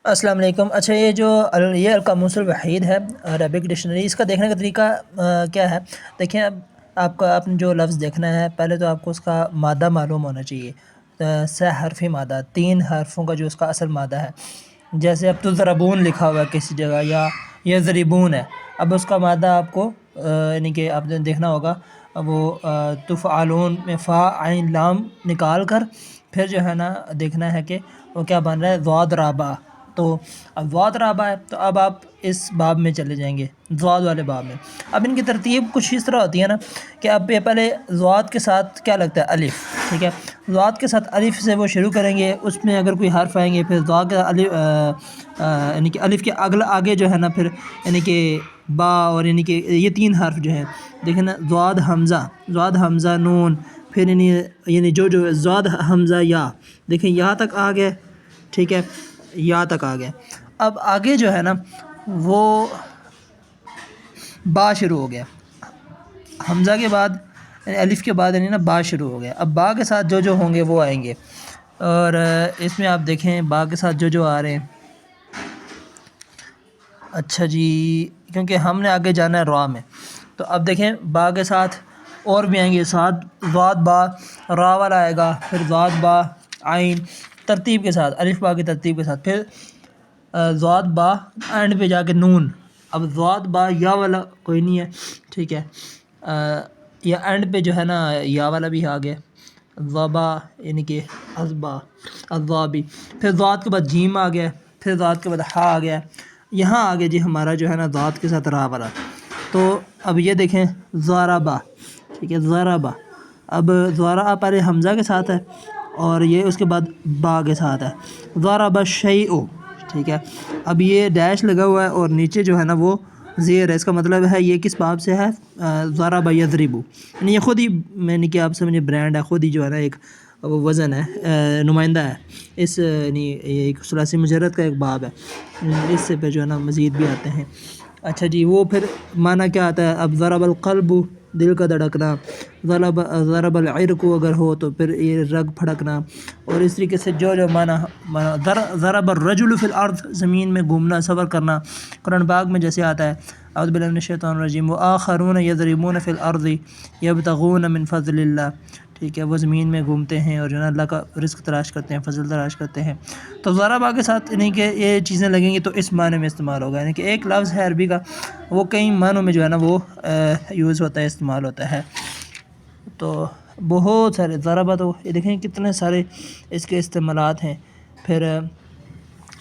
السلام علیکم۔ اچھا، یہ القاموس الوحید ہے عربک ڈکشنری، اس کا دیکھنے کا طریقہ کیا ہے؟ دیکھیں، اب آپ نے جو لفظ دیکھنا ہے، پہلے تو آپ کو اس کا مادہ معلوم ہونا چاہیے۔ سہ حرفی مادہ، 3 حرفوں کا جو اس کا اصل مادہ ہے۔ جیسے اب تضربون لکھا ہوا ہے کسی جگہ، یا یضربون ہے، اب اس کا مادہ آپ کو یعنی کہ آپ نے دیکھنا ہوگا، وہ تفعلون میں فا عین لام نکال کر پھر جو ہے نا دیکھنا ہے کہ وہ کیا بن رہا ہے، ضاد رابع۔ تو اب ضاد رابع ہے، تو اب آپ اس باب میں چلے جائیں گے، ضاد والے باب میں۔ اب ان کی ترتیب کچھ اس طرح ہوتی ہے نا کہ اب یہ پہلے ضاد کے ساتھ کیا لگتا ہے، الف، ٹھیک ہے، ضاد کے ساتھ الف سے وہ شروع کریں گے، اس میں اگر کوئی حرف آئیں گے پھر ضاد کا الف یعنی کہ الف کے آگے جو ہے نا پھر یعنی کہ با، اور یعنی کہ یہ 3 حرف جو ہے دیکھیں نا، ضاد حمزہ نون، پھر یعنی جو ضاد حمزہ یا، دیکھیں یہاں تک آ گئے، ٹھیک ہے، یا تک آ گئے۔ اب آگے جو ہے نا وہ با شروع ہو گیا، حمزہ کے بعد یعنی الف کے بعد یعنی نا با شروع ہو گیا۔ اب با کے ساتھ جو ہوں گے وہ آئیں گے، اور اس میں آپ دیکھیں با کے ساتھ جو آ رہے ہیں، اچھا جی، کیونکہ ہم نے آگے جانا ہے را میں، تو اب دیکھیں با کے ساتھ اور بھی آئیں گے، ضاد با، را والا آئے گا، پھر ضاد با عین، ترتیب کے ساتھ، الف با کی ترتیب کے ساتھ، پھر ضاد با، اینڈ پہ جا کے نون۔ اب ضاد با یا والا کوئی نہیں ہے، ٹھیک ہے، یا اینڈ پہ جو ہے نا یا والا بھی آ گیا، ضبا یعنی کہ ازبا، الضابی، پھر ضاد کے بعد جیم آ گیا، پھر ضاد کے بعد ہا آ گیا، یہاں آگے جی ہمارا جو ہے نا ضاد کے ساتھ را والا۔ تو اب یہ دیکھیں ضربا، ٹھیک ہے، ضربا، اب ضربا پہلے حمزہ کے ساتھ ہے، اور یہ اس کے بعد با کے ساتھ ہے، ضرب الشیء، ٹھیک ہے، اب یہ ڈیش لگا ہوا ہے اور نیچے جو ہے نا وہ زیر ہے، اس کا مطلب ہے یہ کس باب سے ہے، ضرب یضرب، یعنی یہ خود ہی یعنی کہ آپ سمجھے برانڈ ہے، خود ہی جو ہے نا ایک وزن ہے، نمائندہ ہے اس، یعنی ایک ثلاثی مجرد کا ایک باب ہے، اس سے پہ جو ہے نا مزید بھی آتے ہیں۔ اچھا جی، وہ پھر معنی کیا آتا ہے، اب ضرب القلب، دل کا دھڑکنا، ضرب العرق اگر ہو تو پھر یہ رگ پھڑکنا، اور اس طریقے سے جو معنی ضرب الرجل فی الارض، زمین میں گھومنا، سفر کرنا، قرآن پاک میں جیسے آتا ہے، اعوذ باللہ من الشیطان الرجیم، وآخرون یضربون فی الارض یبتغون من فضل اللہ، ٹھیک ہے، وہ زمین میں گھومتے ہیں اور جو ہے نا اللہ کا رزق تلاش کرتے ہیں، فضل تلاش کرتے ہیں۔ تو ضربا کے ساتھ یعنی کہ یہ چیزیں لگیں گی تو اس معنی میں استعمال ہوگا، یعنی کہ ایک لفظ ہے عربی کا، وہ کئی معنوں میں جو ہے نا وہ یوز ہوتا ہے، استعمال ہوتا ہے۔ تو بہت سارے ضربا، تو یہ دیکھیں کتنے سارے اس کے استعمالات ہیں۔ پھر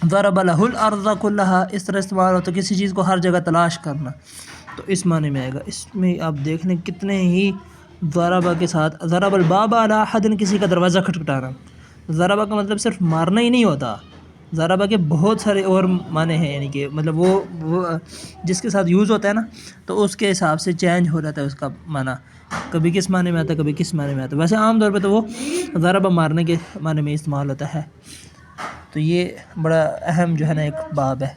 ضرب لہ الارض کلہا، اس طرح استعمال ہوتا ہے کسی چیز کو ہر جگہ تلاش کرنا، تو اس معنی میں آئے گا۔ اس میں آپ دیکھ لیں کتنے ہی ضربا کے ساتھ، ضرب الباب علی احد، کسی کا دروازہ کھٹکھٹانا، ضربا کا مطلب صرف مارنا ہی نہیں ہوتا، ضربا کے بہت سارے اور معنی ہیں، یعنی کہ مطلب وہ جس کے ساتھ یوز ہوتا ہے نا تو اس کے حساب سے چینج ہو جاتا ہے اس کا معنی، کبھی کس معنی میں آتا ہے، کبھی کس معنی میں آتا ہے، ویسے عام طور پہ تو وہ ضربا مارنے کے معنی میں استعمال ہوتا ہے۔ تو یہ بڑا اہم جو ہے نا ایک باب ہے۔